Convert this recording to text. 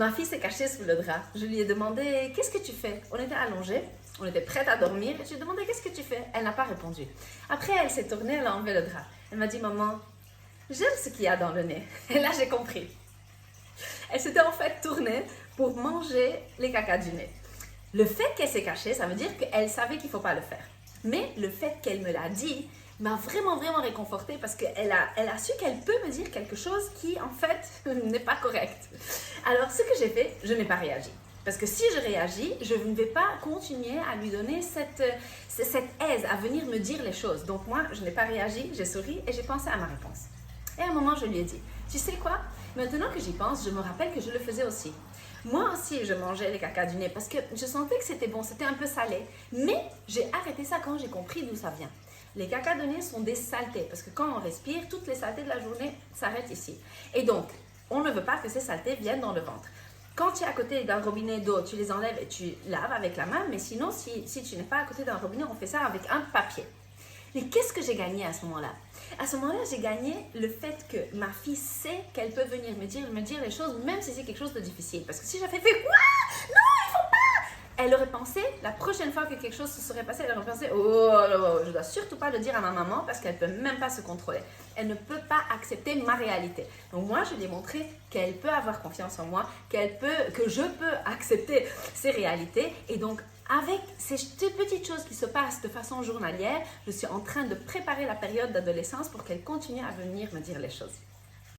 Ma fille s'est cachée sous le drap. Je lui ai demandé, qu'est-ce que tu fais? On était allongés, on était prête à dormir. Je lui ai demandé, qu'est-ce que tu fais? Elle n'a pas répondu. Après, elle s'est tournée, elle a enlevé le drap. Elle m'a dit, maman, j'aime ce qu'il y a dans le nez. Et là, j'ai compris. Elle s'était en fait tournée pour manger les cacas du nez. Le fait qu'elle s'est cachée, ça veut dire qu'elle savait qu'il ne faut pas le faire. Mais le fait qu'elle me l'a dit m'a vraiment réconfortée parce qu'elle a su qu'elle peut me dire quelque chose qui, en fait, n'est pas correct. Alors, ce que j'ai fait, je n'ai pas réagi. Parce que si je réagis, je ne vais pas continuer à lui donner cette aise à venir me dire les choses. Donc moi, je n'ai pas réagi, j'ai souri et j'ai pensé à ma réponse. Et à un moment, je lui ai dit, tu sais quoi? Maintenant que j'y pense, je me rappelle que je le faisais aussi. Moi aussi, je mangeais les cacas du nez parce que je sentais que c'était bon, c'était un peu salé. Mais j'ai arrêté ça quand j'ai compris d'où ça vient. Les cacas de nez sont des saletés parce que quand on respire, toutes les saletés de la journée s'arrêtent ici. Et donc, on ne veut pas que ces saletés viennent dans le ventre. Quand tu es à côté d'un robinet d'eau, tu les enlèves et tu laves avec la main. Mais sinon, si tu n'es pas à côté d'un robinet, on fait ça avec un papier. Mais qu'est-ce que j'ai gagné à ce moment-là? À ce moment-là, j'ai gagné le fait que ma fille sait qu'elle peut venir me dire les choses, même si c'est quelque chose de difficile. Parce que si j'avais fait quoi? Non, il faut pas! Elle aurait pensé, la prochaine fois que quelque chose se serait passé, elle aurait pensé, oh, je dois surtout pas le dire à ma maman parce qu'elle peut même pas se contrôler. Elle ne peut pas accepter ma réalité. Donc moi, je lui ai montré qu'elle peut avoir confiance en moi, que je peux accepter ses réalités. Et donc, avec ces petites choses qui se passent de façon journalière, je suis en train de préparer la période d'adolescence pour qu'elle continue à venir me dire les choses.